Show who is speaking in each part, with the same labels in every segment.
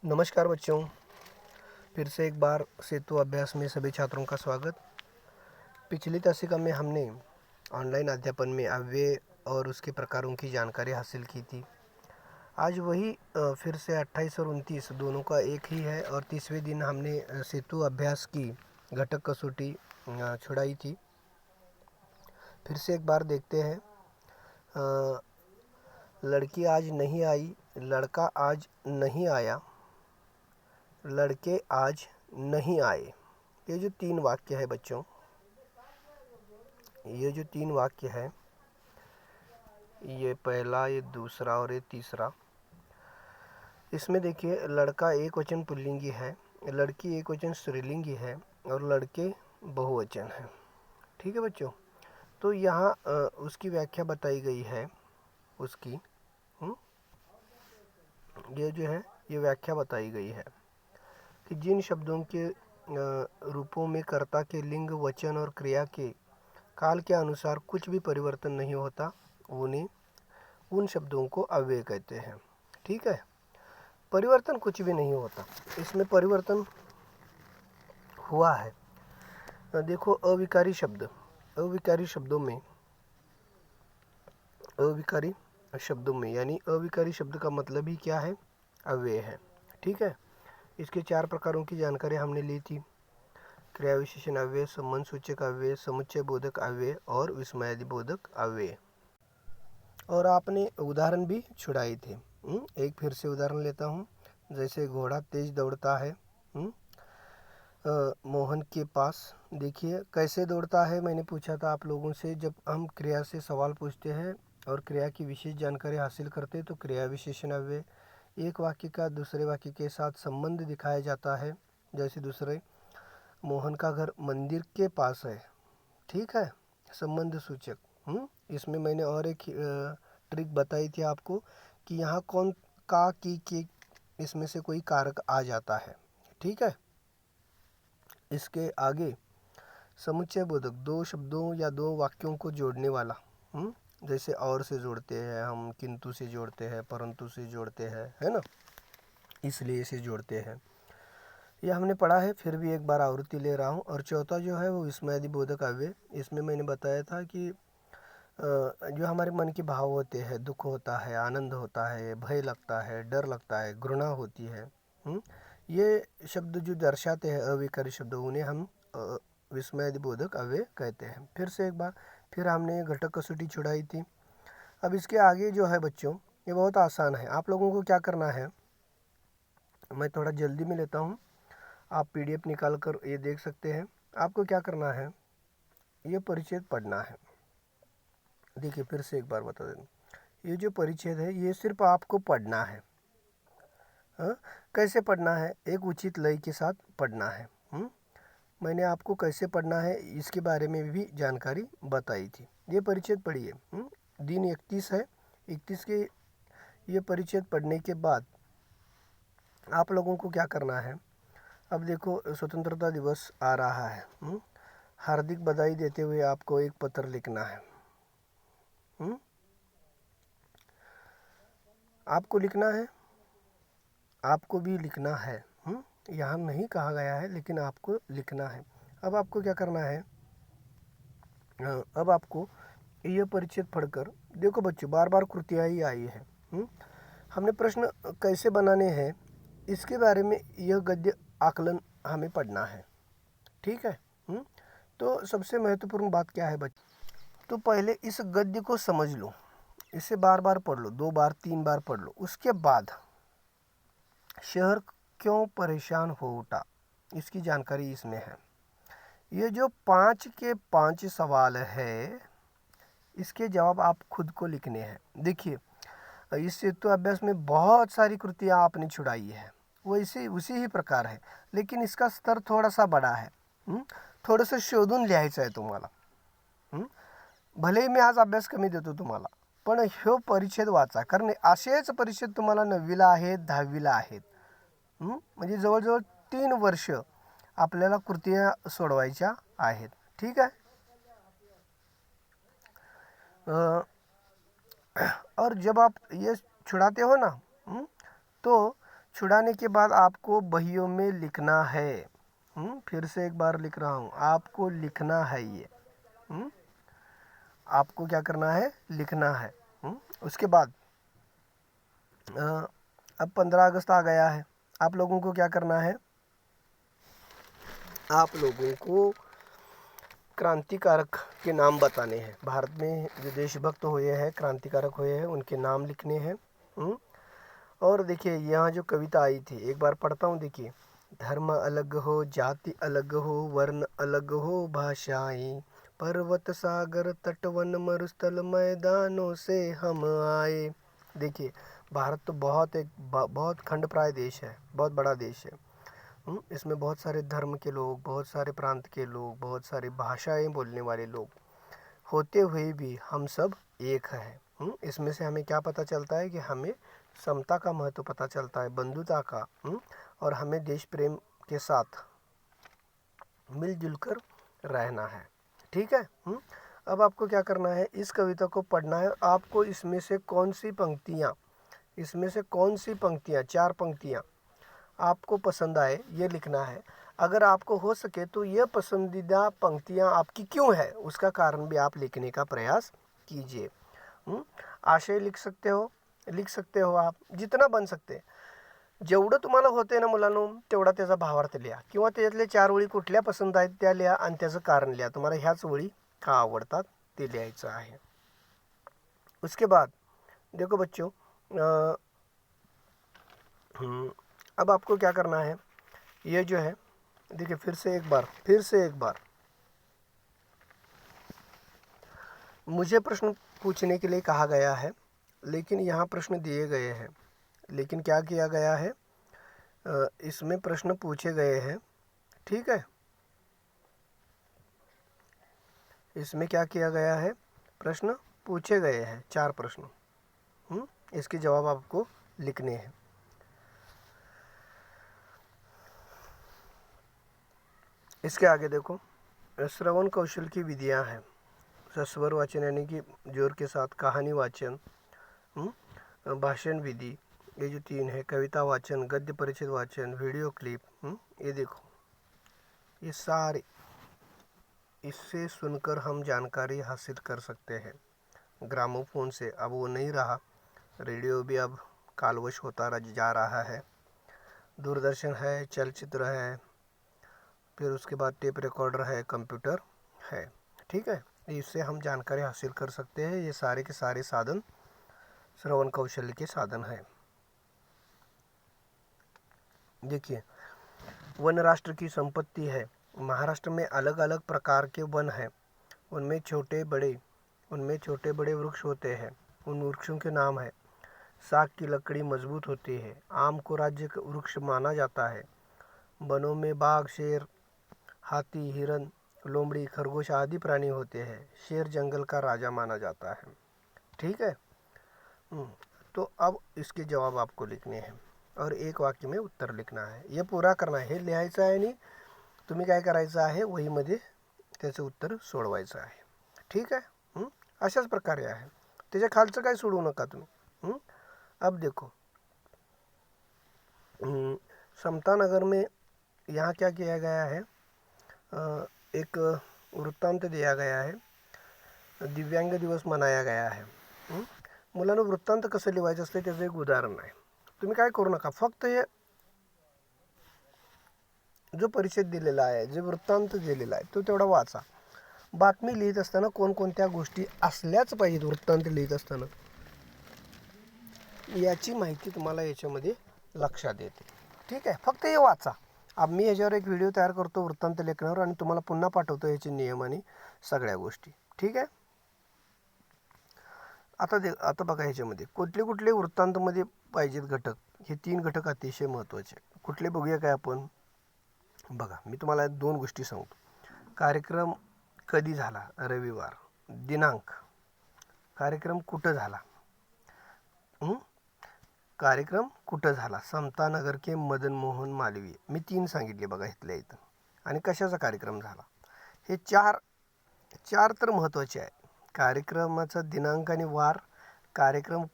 Speaker 1: नमस्कार बच्चों, फिर से एक बार सेतु अभ्यास में सभी छात्रों का स्वागत। पिछली दशक में हमने ऑनलाइन अध्यापन में अव्यय और उसके प्रकारों की जानकारी हासिल की थी। आज वही फिर से 28 और 29 दोनों का एक ही है और 30वें दिन हमने सेतु अभ्यास की घटक कसौटी छुड़ाई थी। फिर से एक बार देखते हैं। लड़की आज नहीं आई, लड़का आज नहीं आया, लड़के आज नहीं आए। ये जो तीन वाक्य है बच्चों, ये जो तीन वाक्य है, ये पहला, ये दूसरा और ये तीसरा। इसमें देखिए, लड़का एक वचन पुल्लिंगी है, लड़की एक वचन स्त्रीलिंगी है और लड़के बहुवचन है। ठीक है बच्चों, तो यहाँ उसकी व्याख्या बताई गई है। उसकी ये जो है, ये व्याख्या बताई गई है कि जिन शब्दों के रूपों में कर्ता के लिंग, वचन और क्रिया के काल के अनुसार कुछ भी परिवर्तन नहीं होता, उन्हें उन शब्दों को अव्यय कहते हैं। ठीक है, परिवर्तन कुछ भी नहीं होता, इसमें परिवर्तन हुआ है। देखो, अविकारी शब्द, अविकारी शब्दों में यानी अविकारी शब्द का मतलब ही क्या है? अव्यय है। ठीक है, इसके 4 प्रकारों की जानकारी हमने ली थी। क्रिया विशेषण अव्यय, संबंध सूचक अव्यय, समुच्चय बोधक अव्यय और विस्मयादि बोधक अव्यय। और आपने उदाहरण भी छुड़ाए थे। एक फिर से उदाहरण लेता हूँ। जैसे घोड़ा तेज दौड़ता है मोहन के पास। देखिए कैसे दौड़ता है, मैंने पूछा था आप लोगों से। जब हम क्रिया से सवाल पूछते हैं और क्रिया की विशेष जानकारी हासिल करते हैं तो क्रिया विशेषण अव्यय, एक वाक्य का दूसरे वाक्य के साथ संबंध दिखाया जाता है। जैसे दूसरे, मोहन का घर मंदिर के पास है। ठीक है, संबंध सूचक। इसमें मैंने और एक ट्रिक बताई थी आपको कि यहाँ कौन, का, की, के, इसमें से कोई कारक आ जाता है। ठीक है, इसके आगे समुच्चय बोधक, दो शब्दों या दो वाक्यों को जोड़ने वाला। जैसे और से जोड़ते हैं हम, किंतु से जोड़ते हैं, परंतु से जोड़ते हैं, है ना, इसलिए से जोड़ते हैं। ये हमने पढ़ा है, फिर भी एक बार आवृत्ति ले रहा हूँ। और चौथा जो है वो विस्मयादि बोधक अव्यय। इसमें मैंने बताया था कि जो हमारे मन के भाव होते हैं, दुख होता है, आनंद होता है, भय लगता है, डर लगता है, घृणा होती है, ये शब्द जो दर्शाते हैं अविकारी शब्द, उन्हें हम विस्मयादि बोधक अव्यय कहते हैं। फिर से एक बार, फिर हमने घटक कसौटी छुड़ाई थी। अब इसके आगे जो है बच्चों, ये बहुत आसान है। आप लोगों को क्या करना है, मैं थोड़ा जल्दी में लेता हूँ, आप PDF निकाल कर ये देख सकते हैं। आपको क्या करना है, ये परिच्छेद पढ़ना है। देखिए फिर से एक बार बता दें, ये जो परिच्छेद है ये सिर्फ आपको पढ़ना है। कैसे पढ़ना है? एक उचित लय के साथ पढ़ना है। मैंने आपको कैसे पढ़ना है इसके बारे में भी जानकारी बताई थी। ये परिच्छेद पढ़िए। दिन 31 है, 31 के ये परिच्छेद पढ़ने के बाद आप लोगों को क्या करना है, अब देखो स्वतंत्रता दिवस आ रहा है। हार्दिक बधाई देते हुए आपको एक पत्र लिखना है। आपको लिखना है, आपको भी लिखना है। यहाँ नहीं कहा गया है लेकिन आपको लिखना है। अब आपको क्या करना है, अब आपको यह परिच्छेद पढ़कर, देखो बच्चों बार बार कृतियाँ ही आई है। हमने प्रश्न कैसे बनाने हैं इसके बारे में यह गद्य आकलन हमें पढ़ना है। ठीक है, तो सबसे महत्वपूर्ण बात क्या है बच्चों, तो पहले इस गद्य को समझ लो, इसे बार बार पढ़ लो, 2 बार 3 बार पढ़ लो। उसके बाद शहर क्यों परेशान हो उठा, इसकी जानकारी इसमें है। ये जो 5 के 5 सवाल है, इसके जवाब आप खुद को लिखने हैं। देखिए इस सेतु अभ्यास में बहुत सारी कृतियाँ आपने छुड़ाई है, वो इसी उसी ही प्रकार है, लेकिन इसका स्तर थोड़ा सा बड़ा है। थोडंसं शोधून लिहायचं आहे तुम्हाला। भले मी आज अभ्यास कमी देतो तुम्हाला, पण ह्यो परिच्छेद वाचा, कारण असेच परिच्छेद तुम्हाला 9वीला आहेत, 10वीला आहेत। म्हणजे जवळजवळ 3 वर्ष आपल्याला कृतियाँ सोडवायच्या आहेत। ठीक है, और जब आप ये छुड़ाते हो ना, तो छुड़ाने के बाद आपको बहियों में लिखना है। फिर से एक बार लिख रहा हूँ, आपको लिखना है ये। आपको क्या करना है, लिखना है। उसके बाद अब 15 अगस्त आ गया है, आप लोगों को क्या करना है, आप लोगों को क्रांतिकारक के नाम बताने हैं। भारत में जो देशभक्त हुए हैं, क्रांतिकारक हुए हैं, उनके नाम लिखने हैं। और देखिए यहाँ जो कविता आई थी, एक बार पढ़ता हूँ, देखिए। धर्म अलग हो, जाति अलग हो, वर्ण अलग हो, भाषाएं, पर्वत सागर तट वन मरुस्थल मैदानों से हम आए। देखिए भारत तो बहुत खंड प्राय देश है, बहुत बड़ा देश है। इसमें बहुत सारे धर्म के लोग, बहुत सारे प्रांत के लोग, बहुत सारी भाषाएं बोलने वाले लोग होते हुए भी हम सब एक हैं। इसमें से हमें क्या पता चलता है कि हमें समता का महत्व पता चलता है, बंधुता का। और हमें देश प्रेम के साथ मिलजुल कर रहना है। ठीक है। अब आपको क्या करना है, इस कविता को पढ़ना है। आपको इसमें से कौन सी पंक्तियाँ, 4 पंक्तियाँ आपको पसंद आए, ये लिखना है। अगर आपको हो सके तो ये पसंदीदा पंक्तियाँ आपकी क्यों है, उसका कारण भी आप लिखने का प्रयास कीजिए। आशय लिख सकते हो आप, जितना बन सकते। जेवढं तुम्हाला होते ना मुलांनो, तेवढा त्याचा भावार्थ लिहा, किंवा त्यातले 4 ओळी कुठल्या पसंत आहेत त्या लिहा आणि त्याचं कारण लिहा। तुम्हाला ह्याच ओळी का आवडतात ते लिहायचं आहे। उसके बाद देखो बच्चों, अब आपको क्या करना है, ये जो है, देखिए फिर से एक बार मुझे प्रश्न पूछने के लिए कहा गया है, लेकिन यहाँ प्रश्न दिए गए हैं। लेकिन क्या किया गया है, इसमें प्रश्न पूछे गए हैं। ठीक है, इसमें क्या किया गया है, प्रश्न पूछे गए हैं, 4 प्रश्न। इसके जवाब आपको लिखने हैं। इसके आगे देखो, श्रवण कौशल की विधियां हैं। स्वर वाचन यानी कि जोर के साथ, कहानी वाचन, भाषण विधि, ये जो 3 है, कविता वाचन, गद्य परिच्छेद वाचन, वीडियो क्लिप, ये देखो, ये सारे इससे सुनकर हम जानकारी हासिल कर सकते हैं। ग्रामोफोन से अब वो नहीं रहा, रेडियो भी अब कालवश होता जा रहा है। दूरदर्शन है, चलचित्र है, फिर उसके बाद टेप रिकॉर्डर है, कंप्यूटर है। ठीक है, इससे हम जानकारी हासिल कर सकते हैं। ये सारे के सारे साधन श्रवण कौशल्य के साधन हैं। देखिए, वन राष्ट्र की संपत्ति है। महाराष्ट्र में अलग अलग प्रकार के वन हैं, उनमें छोटे बड़े वृक्ष होते हैं। उन वृक्षों के नाम है, साग की लकड़ी मजबूत होती है, आम को राज्य वृक्ष माना जाता है। वनों में बाघ, शेर, हाथी, हिरन, लोमड़ी, खरगोश आदि प्राणी होते हैं। शेर जंगल का राजा माना जाता है। ठीक है। तो अब इसके जवाब आपको लिखने हैं और एक वाक्य में उत्तर लिखना है। ये पूरा करना आहे, हे लिहायचं आहे आणि तुम्ही काय करायचं आहे, वहीमध्ये त्याचं उत्तर सोडवायचं आहे। ठीक आहे। अशाच प्रकारे आहे, त्याच्या खालचं काय सोडू नका तुम्ही। अब देखो, समता नगर में यहाँ क्या किया गया है, एक वृत्तांत दिया गया है, दिव्यांग दिवस मनाया गया है। मुलांना वृत्तांत कसं लिहायचं असते त्याचं एक उदाहरण आहे। तुम्ही काय करू नका, फक्त हे जो परिच्छेद दिलेला आहे, जे वृत्तांत दिलेला आहे तो तेवढा वाचा। बातमी लिहित असताना कोणकोणत्या गोष्टी असल्याच पाहिजेत वृत्तांत लिहित असताना, याची माहिती तुम्हाला याच्यामध्ये लक्षात येते। ठीक आहे, फक्त हे वाचा। अब मी याच्यावर एक व्हिडिओ तयार करतो वृत्तांत लेखनावर आणि तुम्हाला पुन्हा पाठवतो याचे नियम आणि सगळ्या गोष्टी। ठीक आहे। आता बघा, ह्याच्यामध्ये कुठले वृत्तांतमध्ये पाहिजेत घटक, हे 3 घटक अतिशय महत्त्वाचे। कुठले बघूया काय आपण, बघा मी तुम्हाला 2 गोष्टी सांगतो। कार्यक्रम कधी झाला, रविवार, दिनांक, कार्यक्रम कुठं झाला, कार्यक्रम कुठं झाला, समता नगर के मदन मोहन मालवीय, मी 3 सांगितले बघा इथल्या इथं, आणि कशाचा कार्यक्रम झाला, हे 4 तर महत्त्वाचे आहे। कार्यक्रमाचा दिनांक आणि वार, कार्यक्रम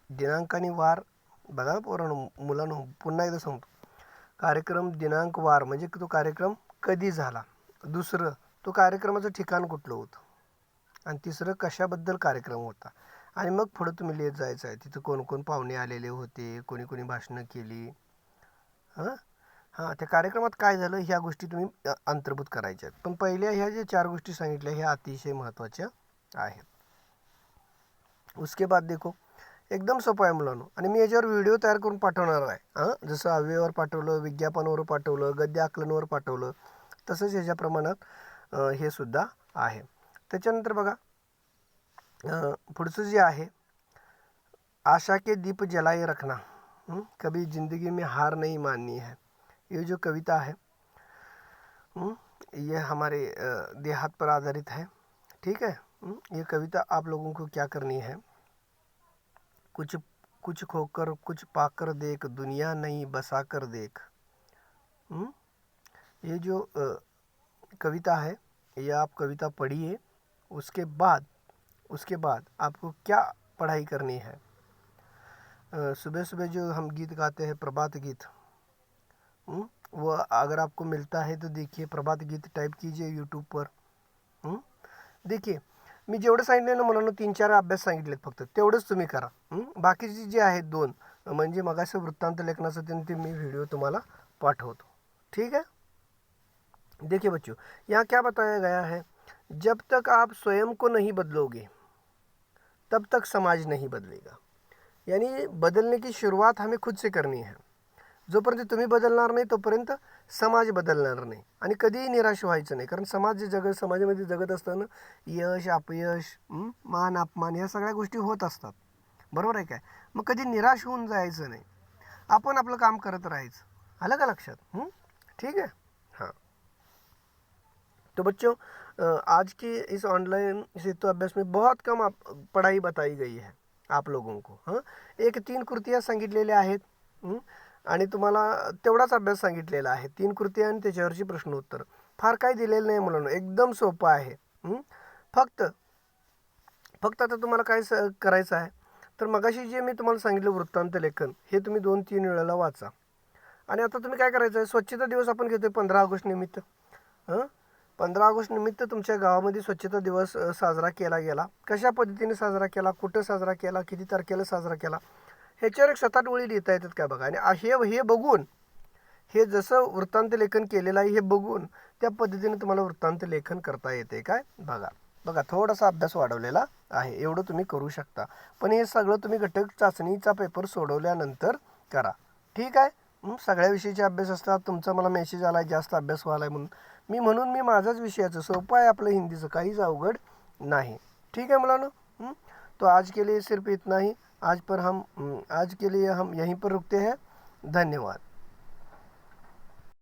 Speaker 1: दिनांक आणि वार, बघा पोरांनो, मुलांनो पुन्हा पहिल्यांदा सांगतो. कार्यक्रम दिनांक वार म्हणजे तो कार्यक्रम कधी झाला. दुसरं तो कार्यक्रमाचं ठिकाण कुठलं होतं. आणि तिसरं कशाबद्दल कार्यक्रम होता. आणि मग पुढं तुम्ही लिहित जायचं आहे तिथं कोण कोण पाहुणे आलेले होते, कोणी कोणी भाषणं केली. त्या कार्यक्रमात काय झालं ह्या गोष्टी तुम्ही अंतर्भूत करायच्या आहेत. पण पहिल्या ह्या ज्या 4 गोष्टी सांगितल्या ह्या अतिशय महत्त्वाच्या आहेत. उसके बाद देखो एकदम सोपं आहे मुलांनो. आणि मी याच्यावर व्हिडिओ तयार करून पाठवणार आहे. जसं अव्ययवर पाठवलं, विज्ञापनावर पाठवलं, गद्य आकलनवर पाठवलं, तसंच ह्याच्या प्रमाणात हे सुद्धा आहे. त्याच्यानंतर बघा पुढचं जे आहे, आशा के दीप जलाए रखना, कभी जिंदगी में हार नहीं माननी है. ये जो कविता है ये हमारे देहात पर आधारित है. ठीक है. ये कविता आप लोगों को क्या करनी है, कुछ कुछ खोकर कुछ पाकर देख, दुनिया नहीं बसा कर देख. ये जो कविता है ये आप कविता पढ़िए. उसके बाद आपको क्या पढ़ाई करनी है. सुबह सुबह जो हम गीत गाते हैं प्रभात गीत, वो अगर आपको मिलता है तो देखिए प्रभात गीत टाइप कीजिए यूट्यूब पर. देखिए मी जेवढं सांगितलं ना मुलांना 3-4 अभ्यास सांगितलेत फक्त तेवढंच तुम्ही करा. बाकीचे जे आहेत 2 म्हणजे मगाशी वृत्तांत लेखनाचं ते मी व्हिडिओ तुम्हाला पाठवतो. ठीक है. देखिए बच्चों यहाँ क्या बताया गया है, जब तक आप स्वयं को नहीं बदलोगे तब तक समाज नहीं बदलेगा. यानी बदलने की शुरुआत हमें खुद से करनी है. जोपर्यंत तुम्ही बदलणार नाही तोपर्यंत समाज बदलणार नाही. आणि कधीही निराश व्हायचं नाही, कारण समाजामध्ये जगत असताना यश अपयश, मान अपमान ह्या सगळ्या गोष्टी होत असतात. बरोबर आहे काय. मग कधी निराश होऊन जायचं नाही, आपण आपलं काम करत राहायचं. आलं का लक्षात. ठीक है. हाँ तो बच्चों आज की इस ऑनलाइन सेतु अभ्यास में बहुत कम पढ़ाई बताई गई है आप लोगों को. एक 3 कृतियाँ सांगितलेल्या आहेत आणि तुम्हाला तेवढाच अभ्यास सांगितलेला आहे. 3 कृतियाँ आणि त्याच्यावरची प्रश्नोत्तर. फार काही दिलेलं नाही मुलांनो, एकदम सोपं आहे. फक्त आता तुम्हाला काय करायचं आहे, तर मगाशी जे मी तुम्हाला सांगितलं वृत्तांत लेखन हे तुम्ही 2-3 वेळेला वाचा. आणि आता तुम्ही काय करायचं आहे, स्वच्छता दिवस आपण घेतोय 15 ऑगस्ट निमित्त. 15 ऑगस्ट निमित्त तुमच्या गावामध्ये स्वच्छता दिवस साजरा केला गेला. कशा पद्धतीने साजरा केला, कुठं साजरा केला, किती तारखेला साजरा केला, ह्याच्यावर एक 7-8 ओळी लिहिता येतात काय बघा. आणि हे बघून, हे जसं वृत्तांत लेखन केलेलं आहे हे बघून त्या पद्धतीने तुम्हाला वृत्तांत लेखन करता येते काय बघा. थोडासा अभ्यास वाढवलेला आहे, एवढं तुम्ही करू शकता. पण हे सगळं तुम्ही घटक चाचणीचा पेपर सोडवल्यानंतर करा. ठीक आहे. सगळ्या विषयाचे अभ्यास असतात. तुमचा मला मेसेज आला जास्त अभ्यास व्हायला म्हणून मी माझाच विषयाचं सोपं आहे आपलं हिंदीचं, काहीच अवघड नाही. ठीक है मुलांनो. तो आज के लिए सिर्फ इतना ही. आज के लिए हम यहीं पर रुकते हैं. धन्यवाद.